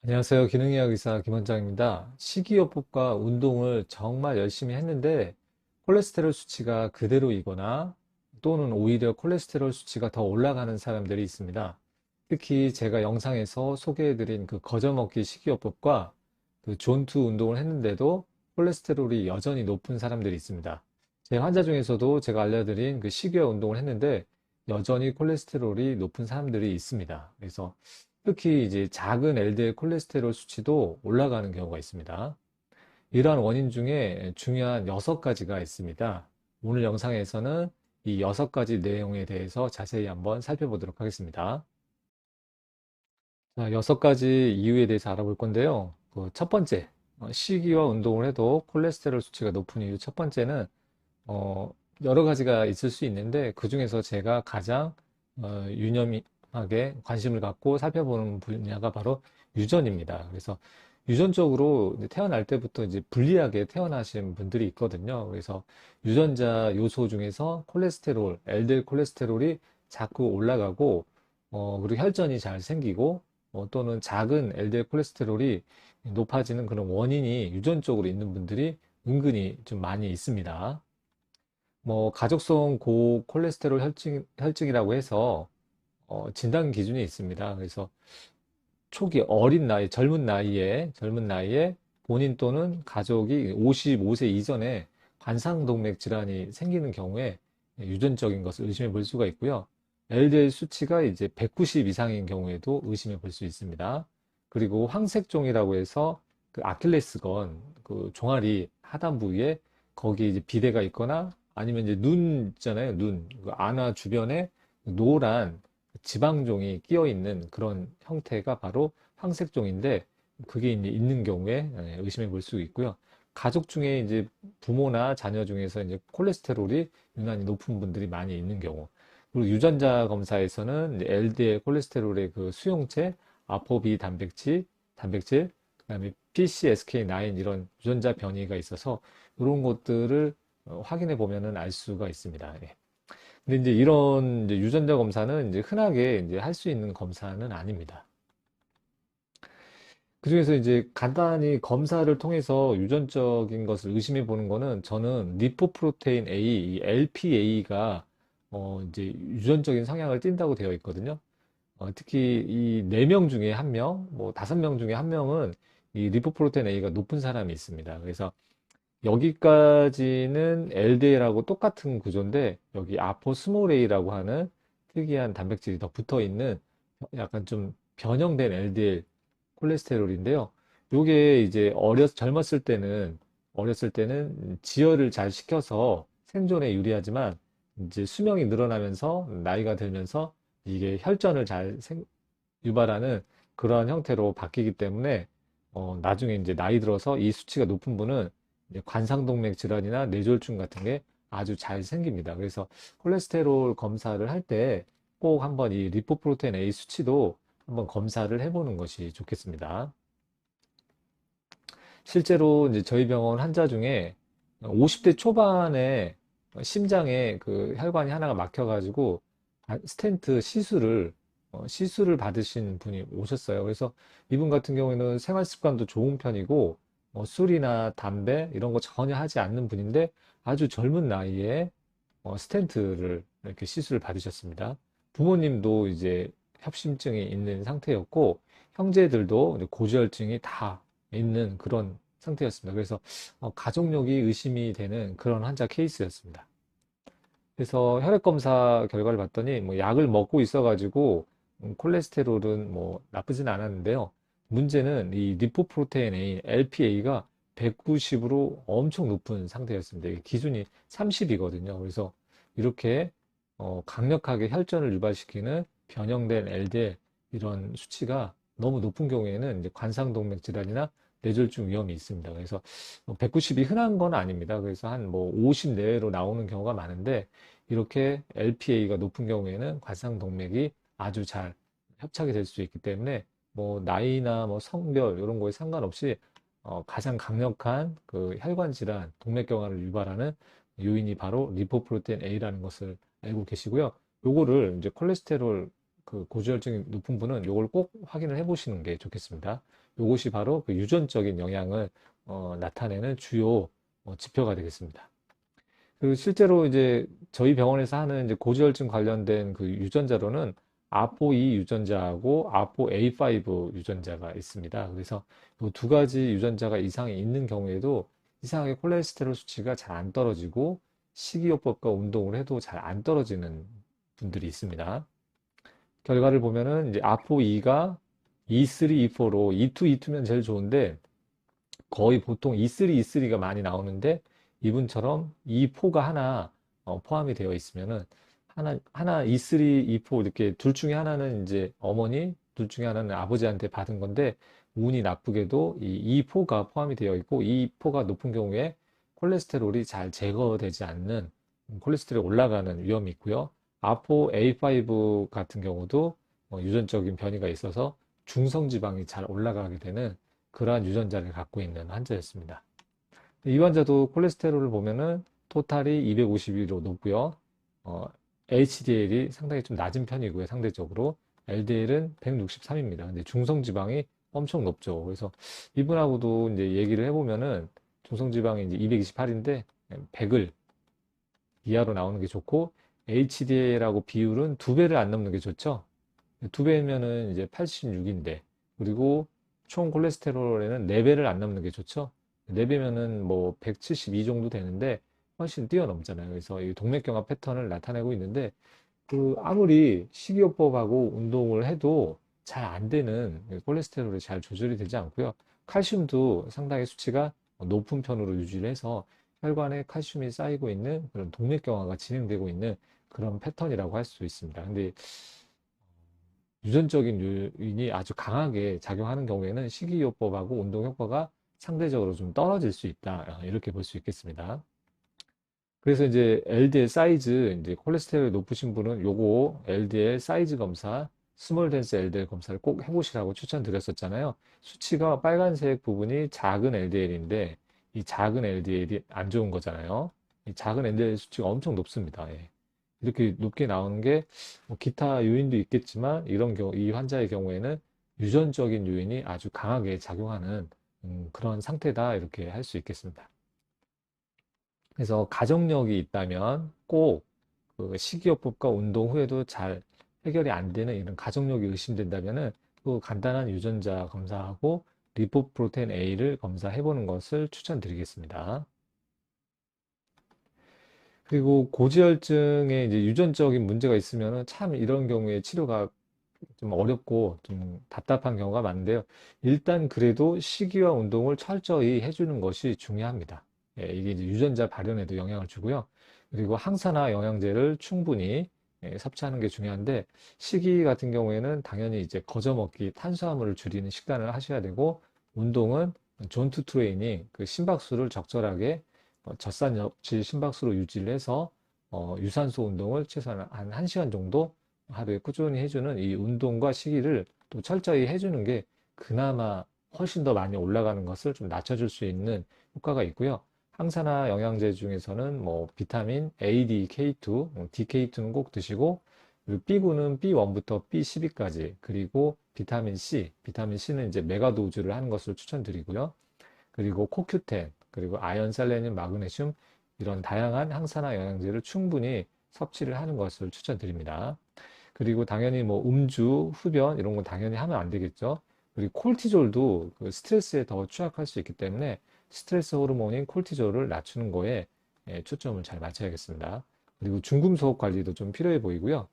안녕하세요. 기능의학 의사 김원장입니다. 식이요법과 운동을 정말 열심히 했는데 콜레스테롤 수치가 그대로이거나 또는 오히려 콜레스테롤 수치가 더 올라가는 사람들이 있습니다. 특히 제가 영상에서 소개해드린 그 거저먹기 식이요법과 그 존투 운동을 했는데도 콜레스테롤이 여전히 높은 사람들이 있습니다. 제 환자 중에서도 제가 알려드린 그 식이요 운동을 했는데 여전히 콜레스테롤이 높은 사람들이 있습니다. 그래서 특히 이제 작은 LDL 콜레스테롤 수치도 올라가는 경우가 있습니다. 이러한 원인 중에 중요한 6가지가 있습니다. 오늘 영상에서는 이 6가지 내용에 대해서 자세히 한번 살펴보도록 하겠습니다. 자, 6가지 이유에 대해서 알아볼 건데요. 그첫 번째, 식이와 운동을 해도 콜레스테롤 수치가 높은 이유 첫 번째는 어, 여러 가지가 있을 수 있는데 그 중에서 제가 가장 유념하게 관심을 갖고 살펴보는 분야가 바로 유전입니다. 그래서 유전적으로 이제 태어날 때부터 이제 불리하게 태어나신 분들이 있거든요. 그래서 유전자 요소 중에서 콜레스테롤, LDL 콜레스테롤이 자꾸 올라가고 그리고 혈전이 잘 생기고 또는 작은 LDL 콜레스테롤이 높아지는 그런 원인이 유전적으로 있는 분들이 은근히 좀 많이 있습니다. 뭐 가족성 고콜레스테롤 혈증이라고 해서 진단 기준이 있습니다. 그래서 초기 어린 나이, 젊은 나이에 본인 또는 가족이 55세 이전에 관상동맥 질환이 생기는 경우에 유전적인 것을 의심해 볼 수가 있고요. LDL 수치가 이제 190 이상인 경우에도 의심해 볼 수 있습니다. 그리고 황색종이라고 해서 그 아킬레스건 그 종아리 하단 부위에 거기 이제 비대가 있거나 아니면 이제 눈 있잖아요. 눈. 그 안아 주변에 노란 지방종이 끼어 있는 그런 형태가 바로 황색종인데 그게 이제 있는 경우에 의심해 볼 수 있고요. 가족 중에 이제 부모나 자녀 중에서 이제 콜레스테롤이 유난히 높은 분들이 많이 있는 경우. 그리고 유전자 검사에서는 LDL 콜레스테롤의 그 수용체, 아포비 단백질, 그다음에 PCSK9 이런 유전자 변이가 있어서 이런 것들을 확인해 보면은 알 수가 있습니다. 예. 근데 이제 이런 이제 유전자 검사는 이제 흔하게 이제 할 수 있는 검사는 아닙니다. 그중에서 이제 간단히 검사를 통해서 유전적인 것을 의심해 보는 거는 저는 리포프로테인 A, 이 LPA가 이제 유전적인 성향을 띈다고 되어 있거든요. 특히 이 4명 중에 1명, 뭐 5명 중에 1명은 이 리포프로테인 A가 높은 사람이 있습니다. 그래서 여기까지는 LDL하고 똑같은 구조인데 여기 아포스몰 A라고 하는 특이한 단백질이 더 붙어 있는 약간 좀 변형된 LDL 콜레스테롤인데요. 요게 이제 어렸을 때는 지혈을 잘 시켜서 생존에 유리하지만 이제 수명이 늘어나면서 나이가 들면서 이게 혈전을 잘 유발하는 그러한 형태로 바뀌기 때문에 나중에 이제 나이 들어서 이 수치가 높은 분은 이제 관상동맥 질환이나 뇌졸중 같은 게 아주 잘 생깁니다. 그래서 콜레스테롤 검사를 할 때 꼭 한번 이 리포프로테인 A 수치도 한번 검사를 해보는 것이 좋겠습니다. 실제로 이제 저희 병원 환자 중에 50대 초반에 심장에 그 혈관이 하나가 막혀가지고 스텐트 시술을 받으신 분이 오셨어요. 그래서 이분 같은 경우에는 생활 습관도 좋은 편이고 술이나 담배 이런 거 전혀 하지 않는 분인데 아주 젊은 나이에 스텐트를 이렇게 시술을 받으셨습니다. 부모님도 이제 협심증이 있는 상태였고 형제들도 이제 고지혈증이 다 있는 그런 상태였습니다. 그래서 가족력이 의심이 되는 그런 환자 케이스였습니다. 그래서 혈액 검사 결과를 봤더니 뭐 약을 먹고 있어가지고 콜레스테롤은 뭐 나쁘진 않았는데요. 문제는 이 리포프로테인 A, LPA가 190으로 엄청 높은 상태였습니다. 이게 기준이 30이거든요. 그래서 이렇게 강력하게 혈전을 유발시키는 변형된 LDL 이런 수치가 너무 높은 경우에는 이제 관상동맥 질환이나 뇌졸중 위험이 있습니다. 그래서 190이 흔한 건 아닙니다. 그래서 한 뭐 50 내외로 나오는 경우가 많은데 이렇게 LPA가 높은 경우에는 관상동맥이 아주 잘 협착이 될 수 있기 때문에 뭐 나이나 뭐 성별 이런 거에 상관없이 가장 강력한 그 혈관 질환, 동맥경화를 유발하는 요인이 바로 리포프로테인 A라는 것을 알고 계시고요. 요거를 이제 콜레스테롤 그 고지혈증이 높은 분은 요걸 꼭 확인을 해 보시는 게 좋겠습니다. 요것이 바로 그 유전적인 영향을 나타내는 주요 지표가 되겠습니다. 그 실제로 이제 저희 병원에서 하는 이제 고지혈증 관련된 그 유전자로는 아포2 유전자하고 아포A5 유전자가 있습니다. 그래서 이 두 가지 유전자가 이상이 있는 경우에도 이상하게 콜레스테롤 수치가 잘 안 떨어지고 식이요법과 운동을 해도 잘 안 떨어지는 분들이 있습니다. 결과를 보면은 이제 아포2가 E3, E4로 E2, E2면 제일 좋은데 거의 보통 E3, E3가 많이 나오는데 이분처럼 E4가 하나 포함이 되어 있으면은 하나 E3, E4 이렇게 둘 중에 하나는 이제 어머니, 둘 중에 하나는 아버지한테 받은 건데 운이 나쁘게도 이 E4가 포함이 되어 있고 E4가 높은 경우에 콜레스테롤이 잘 제거되지 않는 콜레스테롤이 올라가는 위험이 있고요. 아포 A5 같은 경우도 유전적인 변이가 있어서 중성지방이 잘 올라가게 되는 그러한 유전자를 갖고 있는 환자였습니다. 이 환자도 콜레스테롤을 보면은 토탈이 252로 높고요. HDL이 상당히 좀 낮은 편이고요. 상대적으로 LDL은 163입니다. 근데 중성지방이 엄청 높죠. 그래서 이분하고도 이제 얘기를 해보면은 중성지방이 이제 228인데 100을 이하로 나오는 게 좋고 HDL하고 비율은 두 배를 안 넘는 게 좋죠. 두 배면은 이제 86인데 그리고 총 콜레스테롤에는 4배를 안 넘는 게 좋죠. 4배면은 뭐 172 정도 되는데 훨씬 뛰어넘잖아요. 그래서 이 동맥경화 패턴을 나타내고 있는데 그 아무리 식이요법하고 운동을 해도 잘 안 되는 콜레스테롤이 잘 조절이 되지 않고요. 칼슘도 상당히 수치가 높은 편으로 유지를 해서 혈관에 칼슘이 쌓이고 있는 그런 동맥경화가 진행되고 있는 그런 패턴이라고 할 수 있습니다. 근데 유전적인 요인이 아주 강하게 작용하는 경우에는 식이요법하고 운동 효과가 상대적으로 좀 떨어질 수 있다. 이렇게 볼 수 있겠습니다. 그래서 이제 LDL 사이즈, 이제 콜레스테롤이 높으신 분은 요거 LDL 사이즈 검사, 스몰 댄스 LDL 검사를 꼭 해보시라고 추천드렸었잖아요. 수치가 빨간색 부분이 작은 LDL인데 이 작은 LDL이 안 좋은 거잖아요. 이 작은 LDL 수치가 엄청 높습니다. 예. 이렇게 높게 나오는 게뭐 기타 요인도 있겠지만 이런 경우, 이 환자의 경우에는 유전적인 요인이 아주 강하게 작용하는 그런 상태다 이렇게 할 수 있겠습니다. 그래서 가족력이 있다면 꼭 그 식이요법과 운동 후에도 잘 해결이 안 되는 이런 가족력이 의심된다면은 그 간단한 유전자 검사하고 리포프로테인 A를 검사해 보는 것을 추천드리겠습니다. 그리고 고지혈증에 이제 유전적인 문제가 있으면은 참 이런 경우에 치료가 좀 어렵고 좀 답답한 경우가 많은데요. 일단 그래도 식이와 운동을 철저히 해주는 것이 중요합니다. 예, 이게 이제 유전자 발현에도 영향을 주고요. 그리고 항산화 영양제를 충분히 섭취하는 게 중요한데 식이 같은 경우에는 당연히 이제 거저먹기 탄수화물을 줄이는 식단을 하셔야 되고 운동은 존투 트레이닝 그 심박수를 적절하게 젖산 섭취 심박수로 유지를 해서 유산소 운동을 최소한 한 1시간 정도 하루에 꾸준히 해주는 이 운동과 식이를 또 철저히 해주는 게 그나마 훨씬 더 많이 올라가는 것을 좀 낮춰줄 수 있는 효과가 있고요. 항산화 영양제 중에서는 뭐 비타민 A, D, K2, DK2는 꼭 드시고 그리고 B군은 B1부터 B12까지 그리고 비타민 C는 이제 메가도즈를 하는 것을 추천드리고요. 그리고 코큐텐, 그리고 아연, 셀레늄, 마그네슘 이런 다양한 항산화 영양제를 충분히 섭취를 하는 것을 추천드립니다. 그리고 당연히 뭐 음주, 흡연 이런 건 당연히 하면 안 되겠죠. 그리고 콜티졸도 그 스트레스에 더 취약할 수 있기 때문에 스트레스 호르몬인 콜티졸을 낮추는 거에 초점을 잘 맞춰야겠습니다. 그리고 중금속 관리도 좀 필요해 보이고요.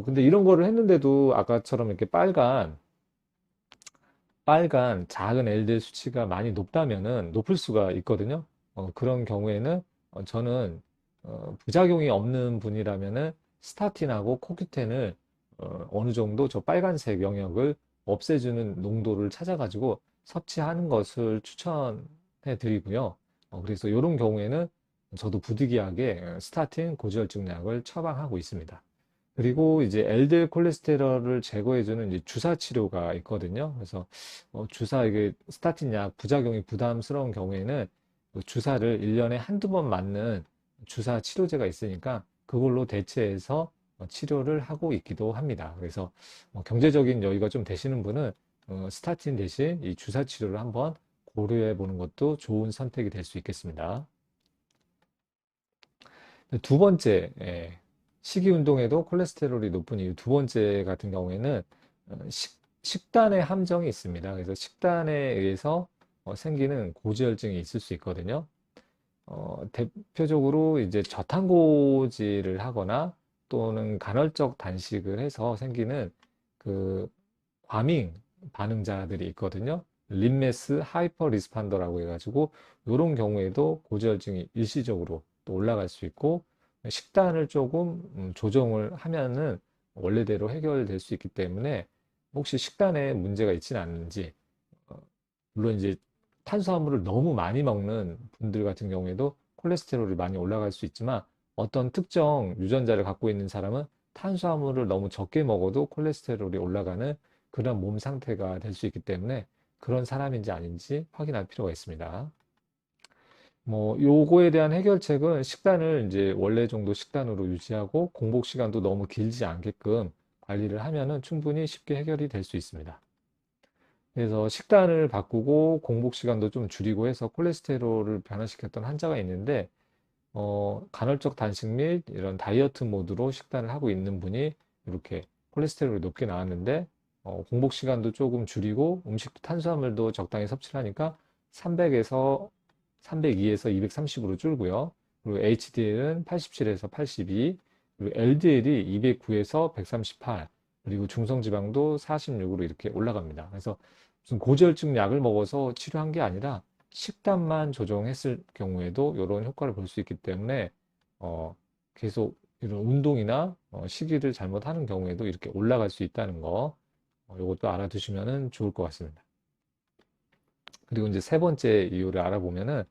근데 이런 거를 했는데도 아까처럼 이렇게 빨간 작은 LDL 수치가 많이 높다면은 높을 수가 있거든요. 그런 경우에는 저는 부작용이 없는 분이라면은 스타틴하고 코큐텐을 어느 정도 저 빨간색 영역을 없애주는 농도를 찾아가지고 섭취하는 것을 추천해 드리고요. 그래서 이런 경우에는 저도 부득이하게 스타틴 고지혈증 약을 처방하고 있습니다. 그리고 이제 LDL 콜레스테롤을 제거해주는 이제 주사 치료가 있거든요. 그래서 주사 이게 스타틴 약 부작용이 부담스러운 경우에는 그 주사를 1년에 한두 번 맞는 주사 치료제가 있으니까 그걸로 대체해서 치료를 하고 있기도 합니다. 그래서 경제적인 여유가 좀 되시는 분은 스타틴 대신 이 주사 치료를 한번 고려해 보는 것도 좋은 선택이 될 수 있겠습니다. 두 번째, 식이운동에도 콜레스테롤이 높은 이유 두 번째 같은 경우에는 식단의 함정이 있습니다. 그래서 식단에 의해서 생기는 고지혈증이 있을 수 있거든요. 대표적으로 이제 저탄고지를 하거나 또는 간헐적 단식을 해서 생기는 그 과민 반응자들이 있거든요. 림메스 하이퍼 리스판더라고 해가지고 이런 경우에도 고지혈증이 일시적으로 또 올라갈 수 있고 식단을 조금 조정을 하면은 원래대로 해결될 수 있기 때문에 혹시 식단에 문제가 있지는 않는지 물론 이제 탄수화물을 너무 많이 먹는 분들 같은 경우에도 콜레스테롤이 많이 올라갈 수 있지만 어떤 특정 유전자를 갖고 있는 사람은 탄수화물을 너무 적게 먹어도 콜레스테롤이 올라가는 그런 몸 상태가 될 수 있기 때문에 그런 사람인지 아닌지 확인할 필요가 있습니다. 요거에 대한 해결책은 식단을 이제 원래 정도 식단으로 유지하고 공복 시간도 너무 길지 않게끔 관리를 하면은 충분히 쉽게 해결이 될 수 있습니다. 그래서 식단을 바꾸고 공복 시간도 좀 줄이고 해서 콜레스테롤을 변화시켰던 환자가 있는데, 간헐적 단식 및 이런 다이어트 모드로 식단을 하고 있는 분이 이렇게 콜레스테롤이 높게 나왔는데, 공복 시간도 조금 줄이고 음식도 탄수화물도 적당히 섭취를 하니까 300에서 302에서 230으로 줄고요. 그리고 HDL은 87에서 82, 그리고 LDL이 209에서 138, 그리고 중성지방도 46으로 이렇게 올라갑니다. 그래서 무슨 고지혈증 약을 먹어서 치료한 게 아니라 식단만 조정했을 경우에도 이런 효과를 볼 수 있기 때문에 계속 이런 운동이나 식이를 잘못하는 경우에도 이렇게 올라갈 수 있다는 거 이것도 알아두시면 좋을 것 같습니다. 그리고 이제 세 번째 이유를 알아보면은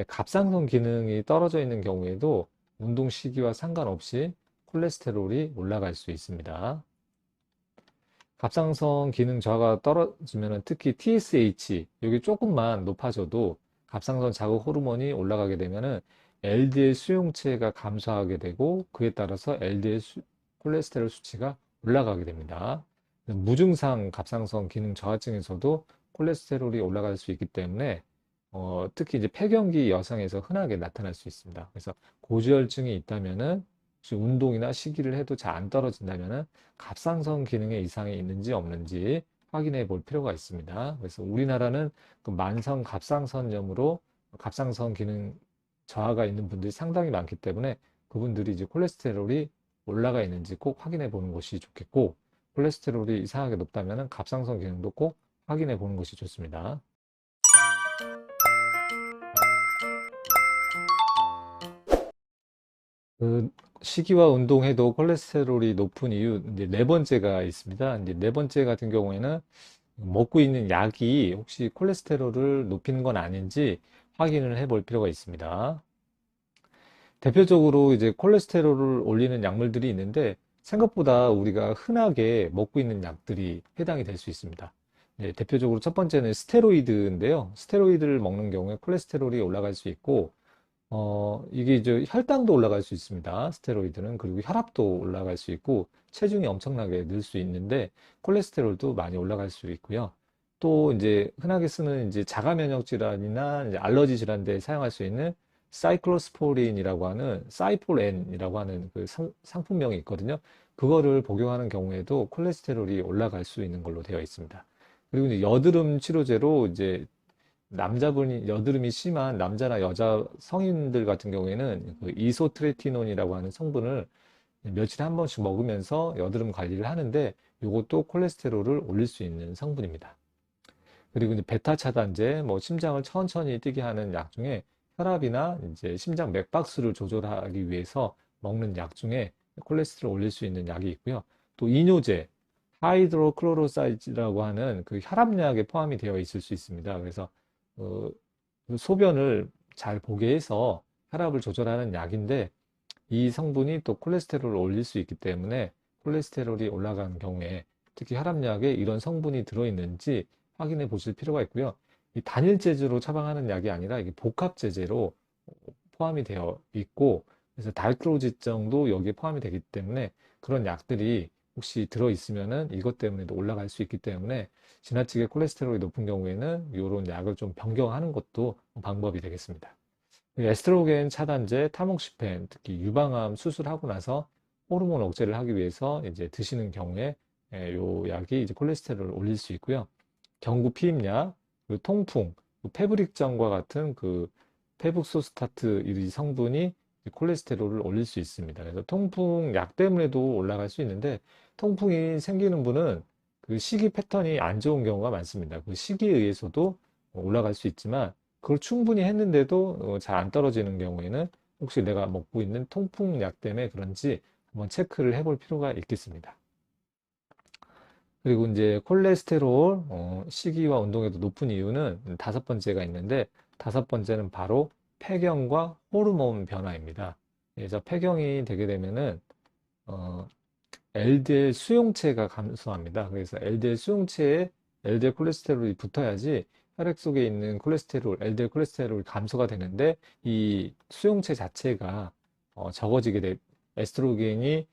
갑상선 기능이 떨어져 있는 경우에도 운동 시기와 상관없이 콜레스테롤이 올라갈 수 있습니다. 갑상선 기능 저하가 떨어지면 특히 TSH 여기 조금만 높아져도 갑상선 자극 호르몬이 올라가게 되면은 LDL 수용체가 감소하게 되고 그에 따라서 LDL 콜레스테롤 수치가 올라가게 됩니다. 무증상 갑상선 기능 저하증에서도 콜레스테롤이 올라갈 수 있기 때문에 특히 이제 폐경기 여성에서 흔하게 나타날 수 있습니다. 그래서 고지혈증이 있다면은 혹시 운동이나 식이를 해도 잘 안 떨어진다면은 갑상선 기능에 이상이 있는지 없는지 확인해 볼 필요가 있습니다. 그래서 우리나라는 그 만성 갑상선염으로 갑상선 기능 저하가 있는 분들이 상당히 많기 때문에 그분들이 이제 콜레스테롤이 올라가 있는지 꼭 확인해 보는 것이 좋겠고 콜레스테롤이 이상하게 높다면은 갑상선 기능도 꼭 확인해 보는 것이 좋습니다. 그 식이와 운동해도 콜레스테롤이 높은 이유 이제 네 번째가 있습니다. 이제 네 번째 같은 경우에는 먹고 있는 약이 혹시 콜레스테롤을 높이는 건 아닌지 확인을 해볼 필요가 있습니다. 대표적으로 이제 콜레스테롤을 올리는 약물들이 있는데 생각보다 우리가 흔하게 먹고 있는 약들이 해당이 될 수 있습니다. 네, 대표적으로 첫 번째는 스테로이드인데요. 스테로이드를 먹는 경우에 콜레스테롤이 올라갈 수 있고 이게 이제 혈당도 올라갈 수 있습니다. 스테로이드는. 그리고 혈압도 올라갈 수 있고, 체중이 엄청나게 늘 수 있는데, 콜레스테롤도 많이 올라갈 수 있고요. 또 이제 흔하게 쓰는 이제 자가 면역 질환이나 이제 알러지 질환에 사용할 수 있는 사이클로스포린이라고 하는 사이폴엔이라고 하는 그 상품명이 있거든요. 그거를 복용하는 경우에도 콜레스테롤이 올라갈 수 있는 걸로 되어 있습니다. 그리고 이제 여드름 치료제로 이제 남자분이 여드름이 심한 남자나 여자 성인들 같은 경우에는 그 이소트레티논이라고 하는 성분을 며칠에 한 번씩 먹으면서 여드름 관리를 하는데 이것도 콜레스테롤을 올릴 수 있는 성분입니다. 그리고 이제 베타 차단제, 뭐 심장을 천천히 뛰게 하는 약 중에 혈압이나 이제 심장 맥박수를 조절하기 위해서 먹는 약 중에 콜레스테롤 올릴 수 있는 약이 있고요. 또 이뇨제, 하이드로클로로사이드라고 하는 그 혈압약에 포함이 되어 있을 수 있습니다. 그래서 어, 그 소변을 잘 보게 해서 혈압을 조절하는 약인데 이 성분이 또 콜레스테롤을 올릴 수 있기 때문에 콜레스테롤이 올라가는 경우에 특히 혈압약에 이런 성분이 들어있는지 확인해 보실 필요가 있고요. 이 단일 제제로 처방하는 약이 아니라 이게 복합 제제로 포함이 되어 있고 그래서 달크로지정도 여기에 포함이 되기 때문에 그런 약들이 혹시 들어있으면은 이것 때문에도 올라갈 수 있기 때문에 지나치게 콜레스테롤이 높은 경우에는 이런 약을 좀 변경하는 것도 방법이 되겠습니다. 에스트로겐 차단제, 타목시펜, 특히 유방암 수술하고 나서 호르몬 억제를 하기 위해서 이제 드시는 경우에 요 약이 이제 콜레스테롤을 올릴 수 있고요. 경구 피임약, 그리고 통풍, 페브릭전과 같은 그 페북소스타트 이 성분이 콜레스테롤을 올릴 수 있습니다. 그래서 통풍 약 때문에도 올라갈 수 있는데 통풍이 생기는 분은 그 식이 패턴이 안 좋은 경우가 많습니다. 그 식이에 의해서도 올라갈 수 있지만 그걸 충분히 했는데도 잘 안 떨어지는 경우에는 혹시 내가 먹고 있는 통풍 약 때문에 그런지 한번 체크를 해볼 필요가 있겠습니다. 그리고 이제 콜레스테롤, 식이와 운동에도 높은 이유는 다섯 번째가 있는데 다섯 번째는 바로 폐경과 호르몬 변화입니다. 그래서 폐경이 되게 되면은 어, LDL 수용체가 감소합니다. 그래서 LDL 수용체에 LDL 콜레스테롤이 붙어야지 혈액 속에 있는 콜레스테롤, LDL 콜레스테롤이 감소가 되는데 이 수용체 자체가 적어지게 돼 에스트로겐이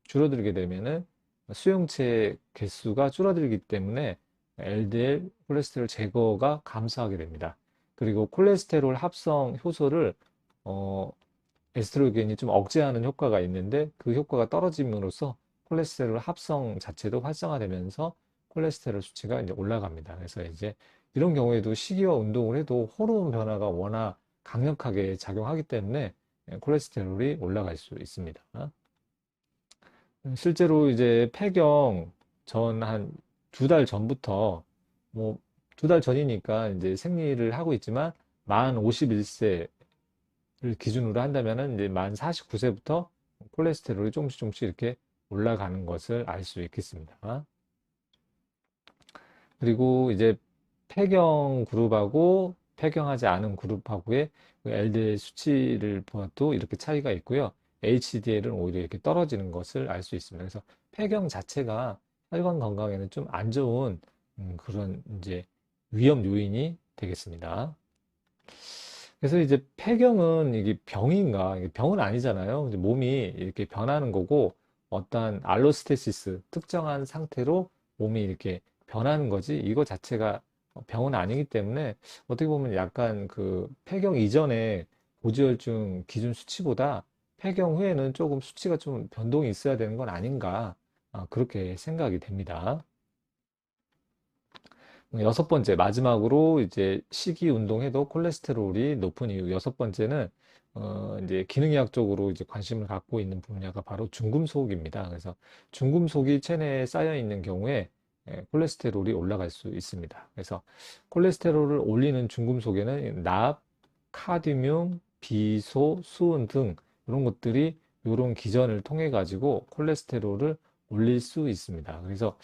줄어들게 되면은 수용체 개수가 줄어들기 때문에 LDL 콜레스테롤 제거가 감소하게 됩니다. 그리고 콜레스테롤 합성 효소를 어, 에스트로겐이 좀 억제하는 효과가 있는데 그 효과가 떨어짐으로써 콜레스테롤 합성 자체도 활성화되면서 콜레스테롤 수치가 이제 올라갑니다. 그래서 이제 이런 경우에도 식이와 운동을 해도 호르몬 변화가 워낙 강력하게 작용하기 때문에 콜레스테롤이 올라갈 수 있습니다. 실제로 이제 폐경 전 한 두 달 전부터 뭐 두 달 전이니까 이제 생리를 하고 있지만 만 51세 를 기준으로 한다면은 이제 만 49세부터 콜레스테롤이 조금씩 이렇게 올라가는 것을 알 수 있겠습니다. 그리고 이제 폐경 그룹하고 폐경하지 않은 그룹하고의 LDL 수치를 보아도 이렇게 차이가 있고요. HDL은 오히려 이렇게 떨어지는 것을 알 수 있습니다. 그래서 폐경 자체가 혈관 건강에는 좀 안 좋은 그런 이제 위험 요인이 되겠습니다. 그래서 이제 폐경은 이게 병인가? 이게 병은 아니잖아요. 이제 몸이 이렇게 변하는 거고, 어떠한 알로스테시스, 특정한 상태로 몸이 이렇게 변하는 거지, 이거 자체가 병은 아니기 때문에, 어떻게 보면 약간 그 폐경 이전에 고지혈증 기준 수치보다 폐경 후에는 조금 수치가 좀 변동이 있어야 되는 건 아닌가, 그렇게 생각이 됩니다. 여섯 번째, 마지막으로 이제 식이 운동해도 콜레스테롤이 높은 이유. 여섯 번째는, 이제 기능의학적으로 이제 관심을 갖고 있는 분야가 바로 중금속입니다. 그래서 중금속이 체내에 쌓여 있는 경우에 콜레스테롤이 올라갈 수 있습니다. 그래서 콜레스테롤을 올리는 중금속에는 납, 카드뮴, 비소, 수은 등 이런 것들이 이런 기전을 통해 가지고 콜레스테롤을 올릴 수 있습니다. 그래서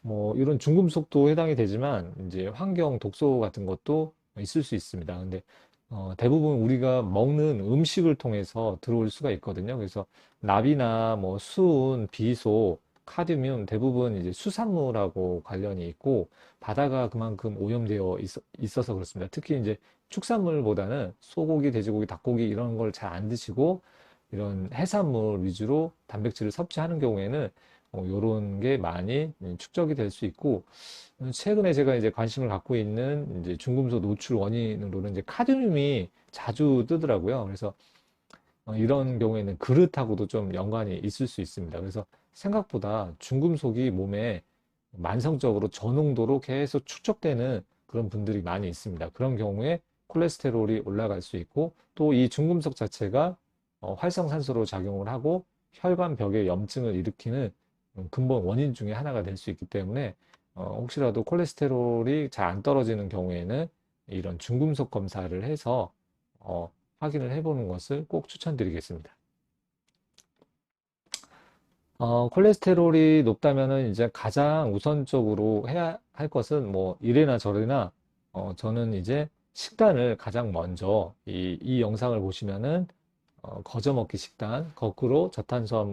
뭐 이런 중금속도 해당이 되지만 이제 환경 독소 같은 것도 있을 수 있습니다. 근데 대부분 우리가 먹는 음식을 통해서 들어올 수가 있거든요. 그래서 납이나 뭐 수은, 비소, 카드뮴 대부분 이제 수산물하고 관련이 있고 바다가 그만큼 오염되어 있어서 그렇습니다. 특히 이제 축산물보다는 소고기, 돼지고기, 닭고기 이런 걸 잘 안 드시고 이런 해산물 위주로 단백질을 섭취하는 경우에는 요런 게 많이 축적이 될 수 있고, 최근에 제가 이제 관심을 갖고 있는 이제 중금속 노출 원인으로는 이제 카드뮴이 자주 뜨더라고요. 그래서 이런 경우에는 그릇하고도 좀 연관이 있을 수 있습니다. 그래서 생각보다 중금속이 몸에 만성적으로 저농도로 계속 축적되는 그런 분들이 많이 있습니다. 그런 경우에 콜레스테롤이 올라갈 수 있고 또 이 중금속 자체가 활성산소로 작용을 하고 혈관벽에 염증을 일으키는 근본 원인 중에 하나가 될 수 있기 때문에 혹시라도 콜레스테롤이 잘 안 떨어지는 경우에는 이런 중금속 검사를 해서 확인을 해보는 것을 꼭 추천드리겠습니다. 콜레스테롤이 높다면은 이제 가장 우선적으로 해야 할 것은 뭐 이래나 저래나 저는 이제 식단을 가장 먼저 이 영상을 보시면은 거저 먹기 식단, 거꾸로 저탄수화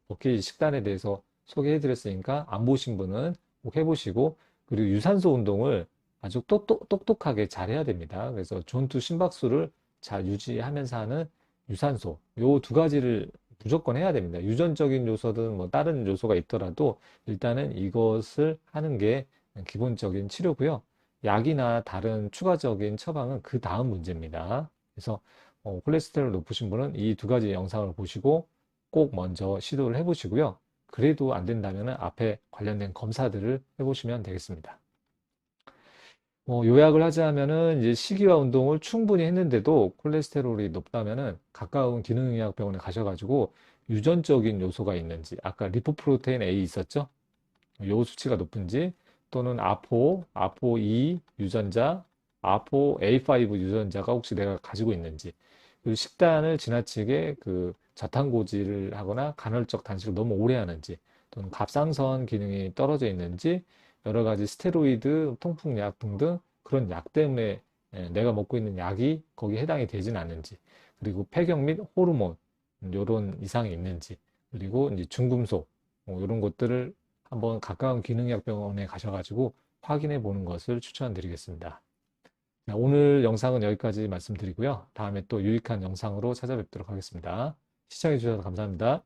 먹기 식단에 대해서 소개해 드렸으니까 안 보신 분은 꼭 해보시고 그리고 유산소 운동을 아주 똑똑하게 잘 해야 됩니다. 그래서 전투 심박수를 잘 유지하면서 하는 유산소 요 두 가지를 무조건 해야 됩니다. 유전적인 요소든 뭐 다른 요소가 있더라도 일단은 이것을 하는 게 기본적인 치료고요. 약이나 다른 추가적인 처방은 그 다음 문제입니다. 그래서 콜레스테롤 높으신 분은 이 두 가지 영상을 보시고 꼭 먼저 시도를 해보시고요. 그래도 안 된다면 앞에 관련된 검사들을 해보시면 되겠습니다. 요약을 하자면은 이제 식이와 운동을 충분히 했는데도 콜레스테롤이 높다면은 가까운 기능의학병원에 가셔가지고 유전적인 요소가 있는지, 아까 리포프로테인 A 있었죠? 요 수치가 높은지, 또는 아포2 유전자, 아포 A5 유전자가 혹시 내가 가지고 있는지, 그리고 식단을 지나치게 그 저탄고지를 하거나 간헐적 단식을 너무 오래 하는지, 또는 갑상선 기능이 떨어져 있는지, 여러 가지 스테로이드, 통풍약 등등 그런 약 때문에 내가 먹고 있는 약이 거기에 해당이 되진 않는지, 그리고 폐경 및 호르몬 이런 이상이 있는지, 그리고 이제 중금속 이런 것들을 한번 가까운 기능의학병원에 가셔가지고 확인해 보는 것을 추천드리겠습니다. 자, 오늘 영상은 여기까지 말씀드리고요. 다음에 또 유익한 영상으로 찾아뵙도록 하겠습니다. 시청해 주셔서 감사합니다.